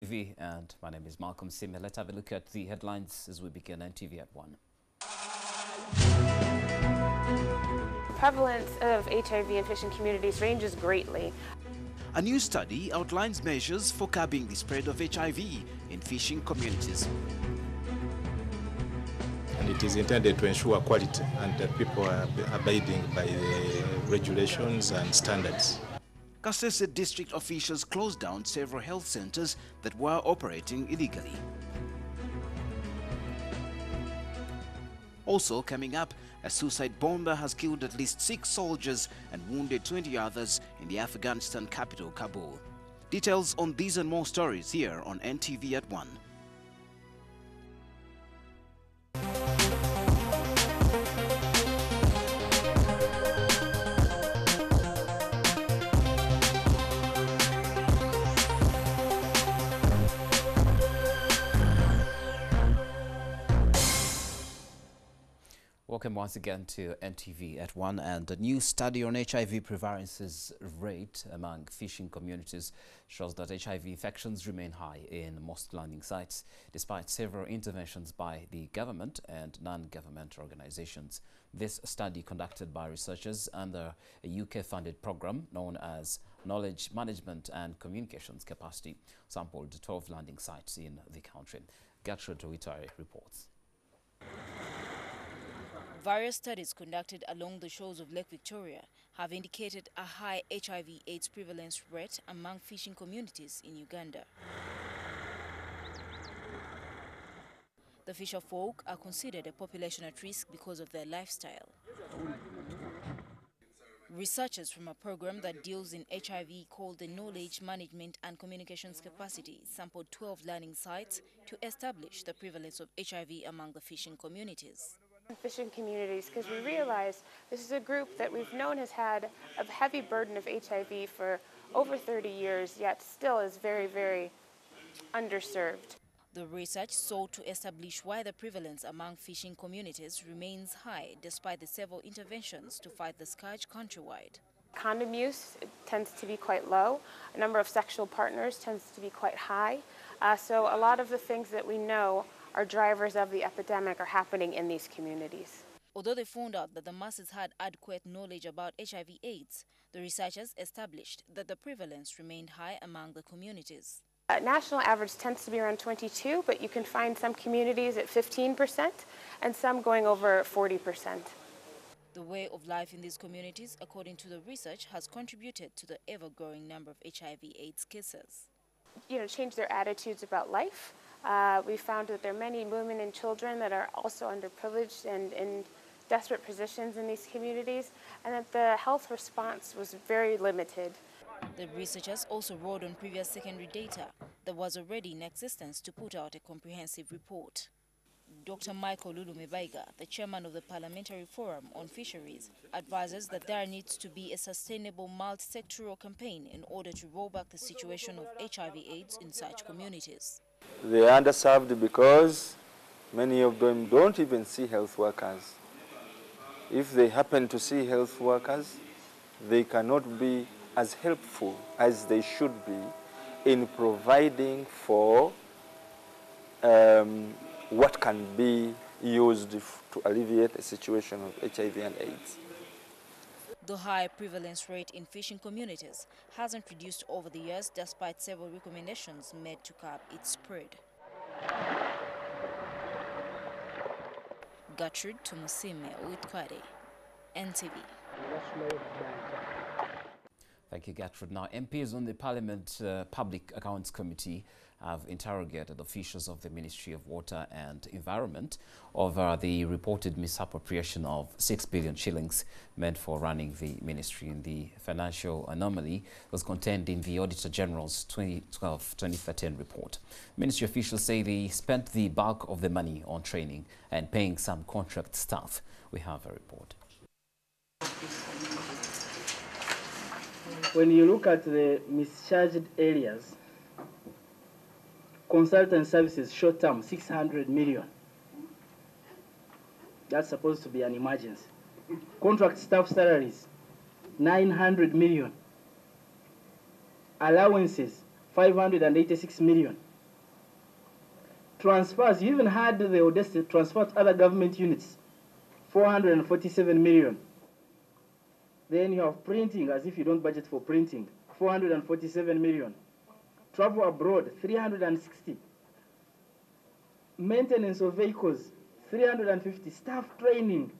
NTV, and my name is Malcolm Sime. Let's have a look at the headlines as we begin NTV at 1. Prevalence of HIV in fishing communities ranges greatly. A new study outlines measures for curbing the spread of HIV in fishing communities. And it is intended to ensure quality and that people are abiding by the regulations and standards. Kasese district officials closed down several health centers that were operating illegally. Also coming up, a suicide bomber has killed at least 6 soldiers and wounded 20 others in the Afghanistan capital, Kabul. Details on these and more stories here on NTV at 1. Welcome once again to NTV at 1, and a new study on HIV prevalence rate among fishing communities shows that HIV infections remain high in most landing sites, despite several interventions by the government and non-governmental organizations. This study, conducted by researchers under a UK-funded program known as Knowledge Management and Communications Capacity, sampled 12 landing sites in the country. Gertrude Witare reports. Various studies conducted along the shores of Lake Victoria have indicated a high HIV/AIDS prevalence rate among fishing communities in Uganda. The fisher folk are considered a population at risk because of their lifestyle. Researchers from a program that deals in HIV called the Knowledge Management and Communications Capacity sampled 12 learning sites to establish the prevalence of HIV among the fishing communities. Fishing communities, because we realize this is a group that we've known has had a heavy burden of HIV for over 30 years, yet still is very, very underserved. The research sought to establish why the prevalence among fishing communities remains high despite the several interventions to fight the scourge countrywide. Condom use tends to be quite low. A number of sexual partners tends to be quite high. So a lot of the things that we know are drivers of the epidemic are happening in these communities. Although they found out that the masses had adequate knowledge about HIV/AIDS, the researchers established that the prevalence remained high among the communities. National average tends to be around 22, but you can find some communities at 15% and some going over 40%. The way of life in these communities, according to the research, has contributed to the ever-growing number of HIV/AIDS cases. Change their attitudes about life. We found that there are many women and children that are also underprivileged and in desperate positions in these communities, and that the health response was very limited. The researchers also rode on previous secondary data that was already in existence to put out a comprehensive report. Dr. Michael Lulumebaiga, the chairman of the Parliamentary Forum on Fisheries, advises that there needs to be a sustainable multi-sectoral campaign in order to roll back the situation of HIV/AIDS in such communities. They are underserved because many of them don't even see health workers. If they happen to see health workers, they cannot be as helpful as they should be in providing for what can be used to alleviate a situation of HIV and AIDS. The high prevalence rate in fishing communities hasn't reduced over the years despite several recommendations made to curb its spread. Gertrude Tumusime Witkware, NTV. Thank you, Gertrude. Now, MPs on the Parliament Public Accounts Committee have interrogated officials of the Ministry of Water and Environment over the reported misappropriation of 6 billion shillings meant for running the ministry. In the financial anomaly was contained in the Auditor General's 2012-2013 report. Ministry officials say they spent the bulk of the money on training and paying some contract staff. We have a report. When you look at the mischarged areas, consultant services short-term 600 million. That's supposed to be an emergency. Contract staff salaries 900 million. Allowances 586 million. Transfers, you even had the Odessa transfer to other government units, 447 million. Then you have printing, as if you don't budget for printing, 447 million. Travel abroad, 360. Maintenance of vehicles, 350. Staff training.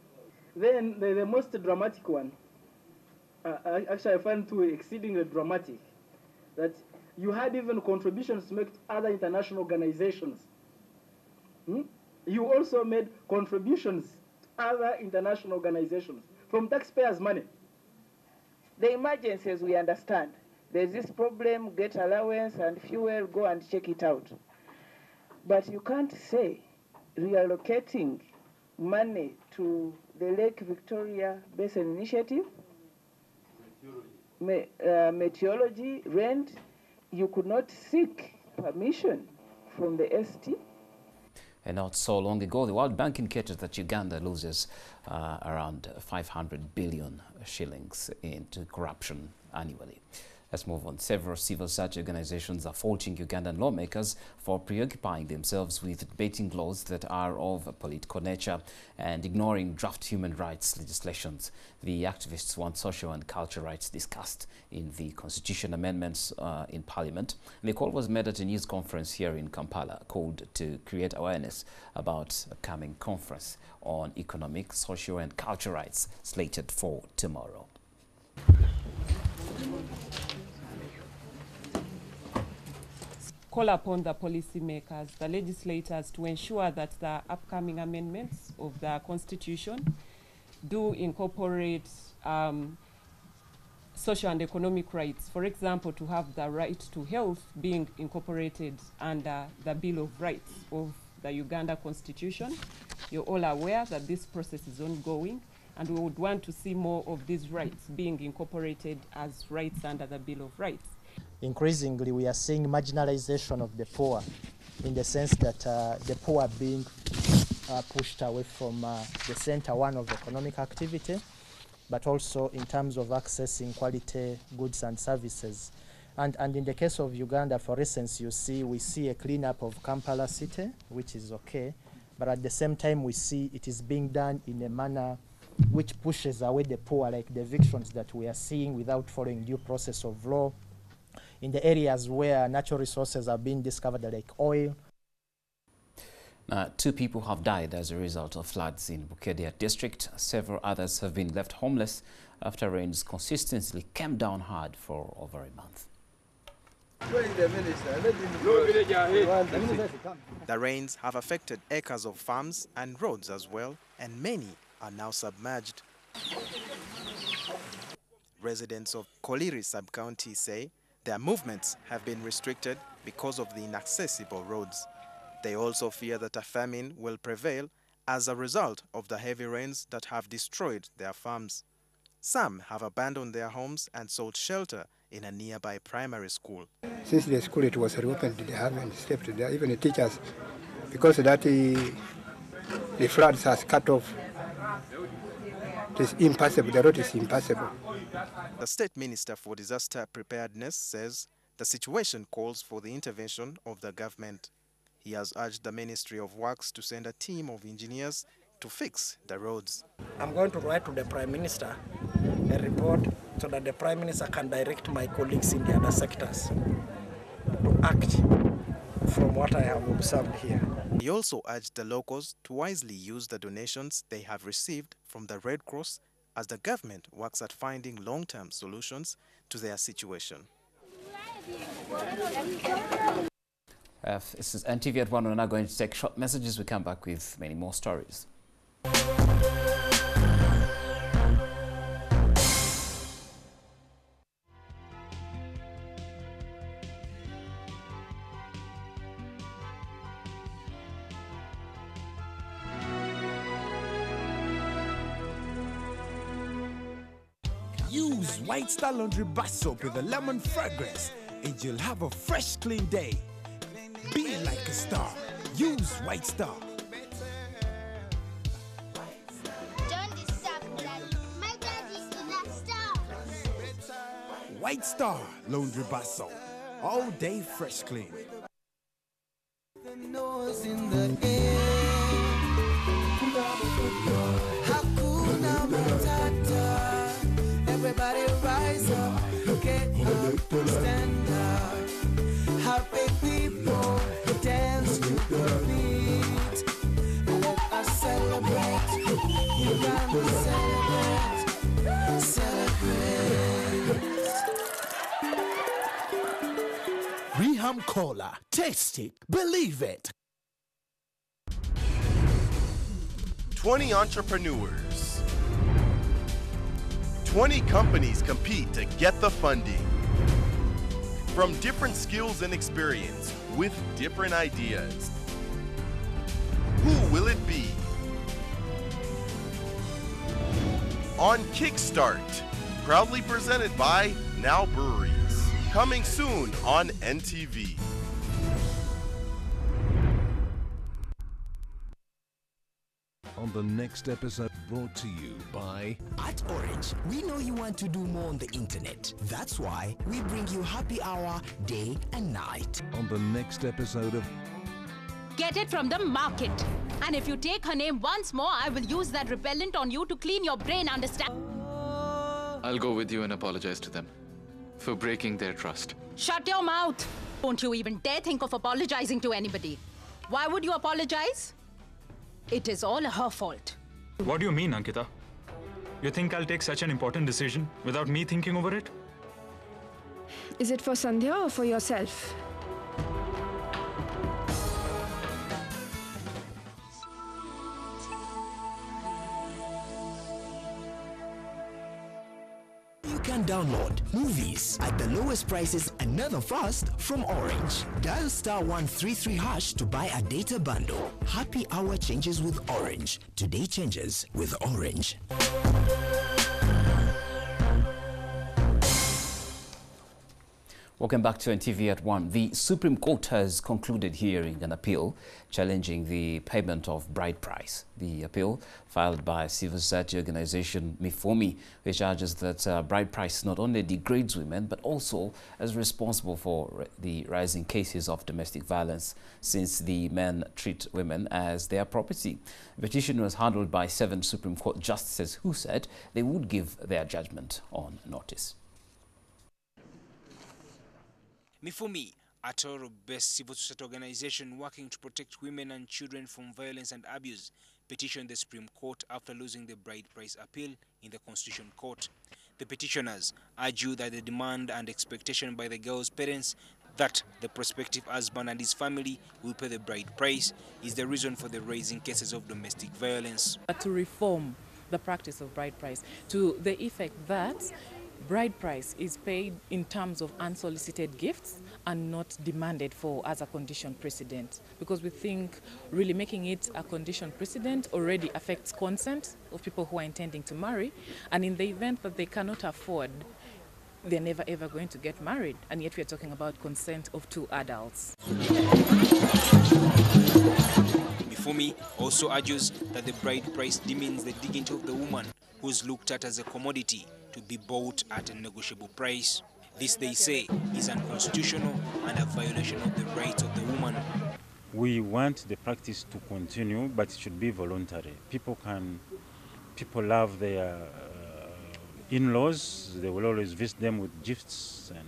Then the most dramatic one, actually I find too exceedingly dramatic, that you had even contributions to make to other international organizations. You also made contributions to other international organizations from taxpayers' money. The emergencies, we understand. There's this problem, get allowance and fuel, go and check it out. But you can't say reallocating money to the Lake Victoria Basin Initiative, meteorology, rent. You could not seek permission from the ST. And not so long ago, the World Bank indicated that Uganda loses around 500 billion shillings into corruption annually. Let's move on. Several civil society organizations are faulting Ugandan lawmakers for preoccupying themselves with debating laws that are of political nature and ignoring draft human rights legislations. The activists want social and cultural rights discussed in the constitution amendments in Parliament. The call was made at a news conference here in Kampala called to create awareness about a coming conference on economic, social and cultural rights slated for tomorrow. Call upon the policymakers, the legislators, to ensure that the upcoming amendments of the Constitution do incorporate social and economic rights. For example, to have the right to health being incorporated under the Bill of Rights of the Uganda Constitution. You're all aware that this process is ongoing, and we would want to see more of these rights being incorporated as rights under the Bill of Rights. Increasingly, we are seeing marginalization of the poor, in the sense that the poor are being pushed away from the center one of economic activity, but also in terms of accessing quality goods and services. And in the case of Uganda, for instance, we see a cleanup of Kampala city, which is okay, but at the same time we see it is being done in a manner which pushes away the poor, like the evictions that we are seeing without following due process of law. In the areas where natural resources are being discovered, like oil. 2 people have died as a result of floods in Bukedia district. Several others have been left homeless after rains consistently came down hard for over a month. The rains have affected acres of farms and roads as well, and many are now submerged. Residents of Koliri sub-county say their movements have been restricted because of the inaccessible roads. They also fear that a famine will prevail as a result of the heavy rains that have destroyed their farms. Some have abandoned their homes and sought shelter in a nearby primary school. Since the school it was reopened, they haven't stepped there, even the teachers, because that the floods has cut off. It is impassable, the road is impassable. The State Minister for Disaster Preparedness says the situation calls for the intervention of the government. He has urged the Ministry of Works to send a team of engineers to fix the roads. I'm going to write to the Prime Minister a report so that the Prime Minister can direct my colleagues in the other sectors to act from what I have observed here. He also urged the locals to wisely use the donations they have received from the Red Cross as the government works at finding long-term solutions to their situation. This is NTV at One. We're now going to take short messages. We come back with many more stories. Use White Star Laundry Bar Soap with a lemon fragrance and you'll have a fresh, clean day. Be like a star. Use White Star. Don't disturb Daddy. My daddy is a star. White Star Laundry Bar Soap. All day fresh clean. Nose in the air. Hakuna Matata. Everybody rise up, get up, stand up. Happy people, dance to the beat. Let us celebrate. Uganda celebrate. Celebrate. Reham Cola. Taste it. Believe it. 20 entrepreneurs. 20 companies compete to get the funding. From different skills and experience with different ideas. Who will it be? On Kickstart, proudly presented by Now Breweries. Coming soon on NTV. On the next episode, brought to you by... At Orange, we know you want to do more on the internet. That's why we bring you happy hour day and night. On the next episode of... Get it from the market. And if you take her name once more, I will use that repellent on you to clean your brain, understand? I'll go with you and apologize to them for breaking their trust. Shut your mouth. Don't you even dare think of apologizing to anybody. Why would you apologize? It is all her fault. What do you mean, Ankita? You think I'll take such an important decision without me thinking over it? Is it for Sandhya or for yourself? You can download movies at the lowest prices and never fast from Orange. Dial *133# to buy a data bundle. Happy hour changes with Orange. Today changes with Orange. Welcome back to NTV at One. The Supreme Court has concluded hearing an appeal challenging the payment of bride price. The appeal, filed by civil society organization Mifomi, which argues that bride price not only degrades women but also is responsible for the rising cases of domestic violence, since the men treat women as their property. The petition was handled by 7 Supreme Court justices who said they would give their judgment on notice. Mifumi, a Toro-based civil society organization working to protect women and children from violence and abuse, petitioned the Supreme Court after losing the bride price appeal in the Constitution Court. The petitioners argue that the demand and expectation by the girl's parents that the prospective husband and his family will pay the bride price is the reason for the rising cases of domestic violence. To reform the practice of bride price to the effect that bride price is paid in terms of unsolicited gifts and not demanded for as a condition precedent, because we think really making it a condition precedent already affects consent of people who are intending to marry, and in the event that they cannot afford, they're never ever going to get married, and yet we're talking about consent of 2 adults. Mifumi also argues that the bride price demeans the dignity of the woman, who is looked at as a commodity to be bought at a negotiable price. This, they say, is unconstitutional and a violation of the rights of the woman. We want the practice to continue, but it should be voluntary. People love their in-laws. They will always visit them with gifts, and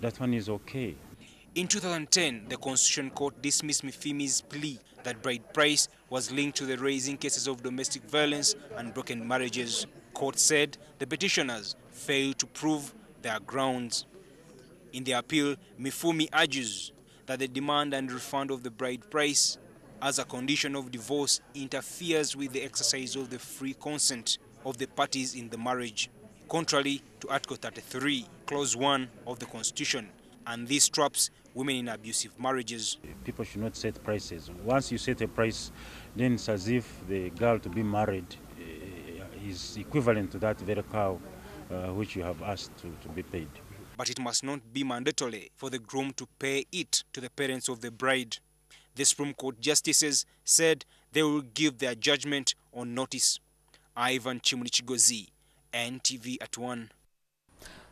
that one is okay. In 2010, the Constitution Court dismissed Mifumi's plea that bride price was linked to the rising cases of domestic violence and broken marriages. Court said the petitioners failed to prove their grounds. In the appeal, Mifumi argues that the demand and refund of the bride price as a condition of divorce interferes with the exercise of the free consent of the parties in the marriage, contrary to Article 33, Clause 1 of the Constitution, and this traps women in abusive marriages. People should not set prices. Once you set a price, then it's as if the girl to be married is equivalent to that very cow which you have asked to be paid. But it must not be mandatory for the groom to pay it to the parents of the bride. The Supreme Court justices said they will give their judgment on notice. Ivan Chimunichigozi, NTV at One.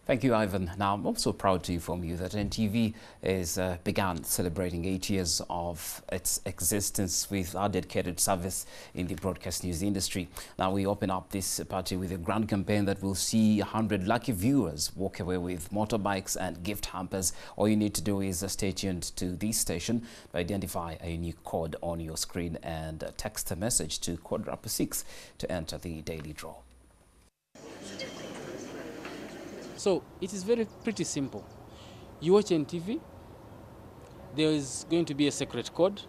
Thank you, Ivan. Now, I'm also proud to inform you that NTV has begun celebrating 8 years of its existence with our dedicated service in the broadcast news industry. Now, we open up this party with a grand campaign that will see 100 lucky viewers walk away with motorbikes and gift hampers. All you need to do is stay tuned to this station, identify a unique code on your screen and text a message to code 6 to enter the daily draw. So it is pretty simple. You watch NTV, there is going to be a secret code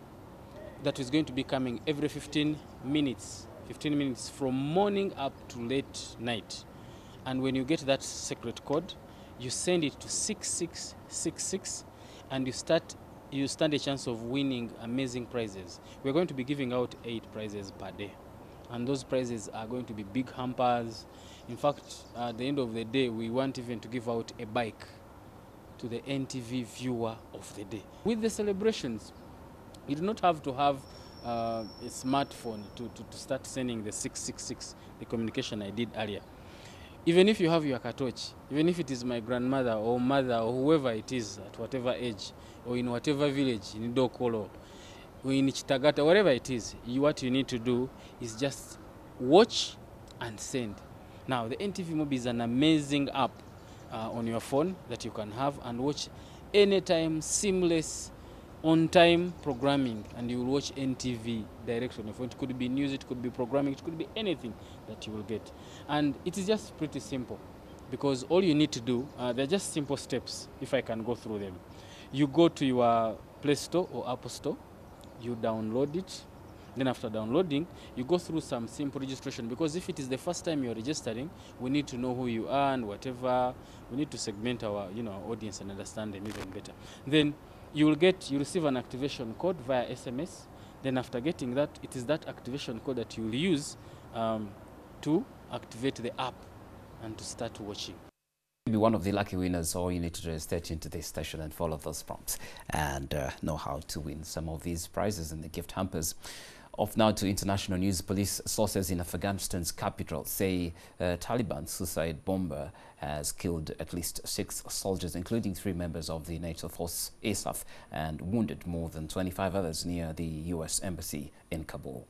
that is going to be coming every 15 minutes from morning up to late night. And when you get that secret code, you send it to 6666 and you stand a chance of winning amazing prizes. We're going to be giving out 8 prizes per day. And those prizes are going to be big hampers. In fact, at the end of the day, we want even to give out a bike to the NTV viewer of the day. With the celebrations, you do not have to have a smartphone to start sending the 666, the communication I did earlier. Even if you have your katochi, even if it is my grandmother or mother or whoever it is at whatever age, or in whatever village, in Dokolo, or in Chitagata, whatever it is, what you need to do is just watch and send. Now, the NTV Mob is an amazing app on your phone that you can have and watch anytime, seamless, on-time programming, and you will watch NTV direct on your phone. It could be news, it could be programming, it could be anything that you will get. And it is just pretty simple because all you need to do, they're just simple steps, if I can go through them. You go to your Play Store or Apple Store, you download it. Then after downloading, you go through some simple registration because if it is the first time you're registering, we need to know who you are and whatever. We need to segment our, our audience and understand them even better. Then you receive an activation code via SMS. Then after getting that, it is that activation code that you will use to activate the app and to start watching. Be one of the lucky winners. All you need to do is stay tuned to this station and follow those prompts and know how to win some of these prizes and the gift hampers. Off now to international news. Police sources in Afghanistan's capital say Taliban suicide bomber has killed at least 6 soldiers, including 3 members of the NATO force ISAF, and wounded more than 25 others near the U.S. embassy in Kabul.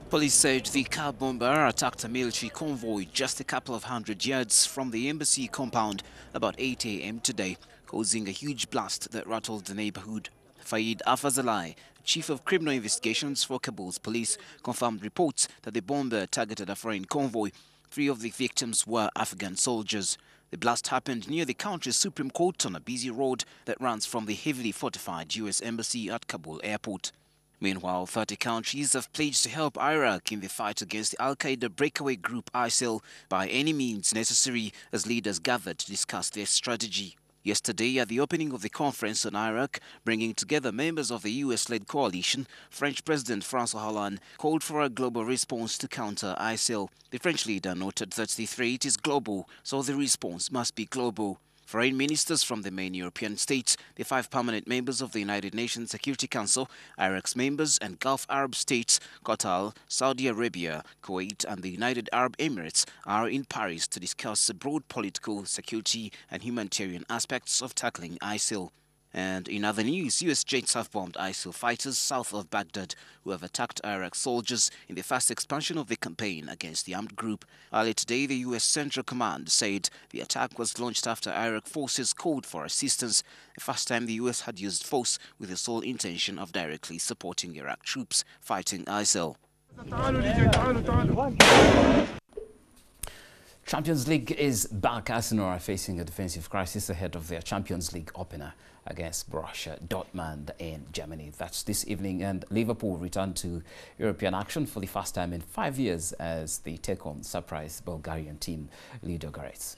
Police said the car bomber attacked a military convoy just a couple of hundred yards from the embassy compound about 8 a.m. today, causing a huge blast that rattled the neighborhood. Faid Afazalai, chief of criminal investigations for Kabul's police, confirmed reports that the bomber targeted a foreign convoy. 3 of the victims were Afghan soldiers. The blast happened near the country's Supreme Court on a busy road that runs from the heavily fortified U.S. embassy at Kabul airport. Meanwhile, 30 countries have pledged to help Iraq in the fight against the al-Qaeda breakaway group ISIL by any means necessary as leaders gathered to discuss their strategy. Yesterday, at the opening of the conference on Iraq, bringing together members of the US-led coalition, French President François Hollande called for a global response to counter ISIL. The French leader noted that the threat is global, so the response must be global. Foreign ministers from the main European states, the 5 permanent members of the United Nations Security Council, Iraq's members and Gulf Arab states, Qatar, Saudi Arabia, Kuwait and the United Arab Emirates are in Paris to discuss the broad political, security and humanitarian aspects of tackling ISIL. And in other news, US jets have bombed ISIL fighters south of Baghdad who have attacked Iraq soldiers in the first expansion of the campaign against the armed group. Earlier today, the US Central Command said the attack was launched after Iraq forces called for assistance, the first time the US had used force with the sole intention of directly supporting Iraq troops fighting ISIL. Champions League is back. Arsenal are facing a defensive crisis ahead of their Champions League opener against Borussia Dortmund in Germany. That's this evening, and Liverpool return to European action for the first time in 5 years as they take on surprise Bulgarian team Ludogorets.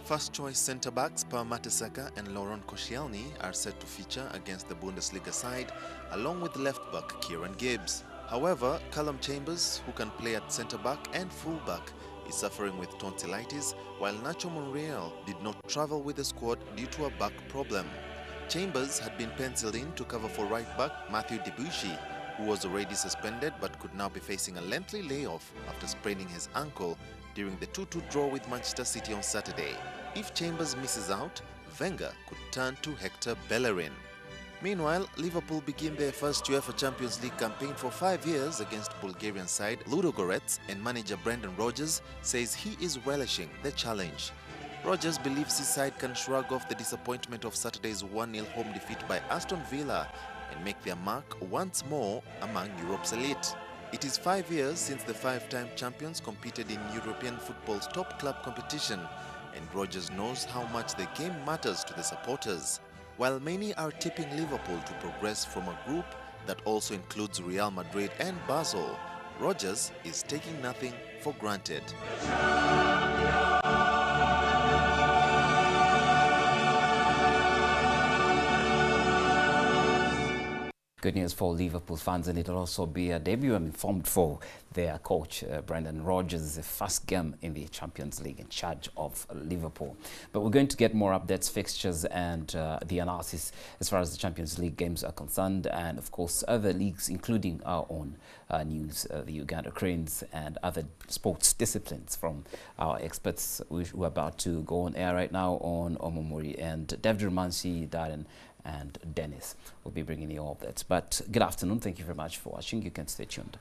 First-choice centre-backs Per Mertesacker and Laurent Koscielny are set to feature against the Bundesliga side, along with left-back Kieran Gibbs. However, Callum Chambers, who can play at centre-back and full-back, is suffering with tonsillitis, while Nacho Monreal did not travel with the squad due to a back problem. Chambers had been penciled in to cover for right-back Matthew Debussy, who was already suspended but could now be facing a lengthy layoff after spraining his ankle during the 2-2 draw with Manchester City on Saturday. If Chambers misses out, Wenger could turn to Hector Bellerin. Meanwhile, Liverpool begin their first UEFA Champions League campaign for 5 years against Bulgarian side Ludogorets, and manager Brendan Rodgers says he is relishing the challenge. Rodgers believes his side can shrug off the disappointment of Saturday's 1-0 home defeat by Aston Villa and make their mark once more among Europe's elite. It is 5 years since the 5-time champions competed in European football's top club competition, and Rodgers knows how much the game matters to the supporters. While many are tipping Liverpool to progress from a group that also includes Real Madrid and Basel, Rodgers is taking nothing for granted. Good news for Liverpool fans, and it'll also be a debut, I'm informed, for their coach, Brendan Rodgers, the first game in the Champions League in charge of Liverpool. But we're going to get more updates, fixtures, and the analysis as far as the Champions League games are concerned, and of course other leagues, including our own news, the Uganda Cranes, and other sports disciplines from our experts who are about to go on air right now on Omomori, and David Romansi, Darren, and Dennis will be bringing you all of that. But good afternoon. Thank you very much for watching. You can stay tuned.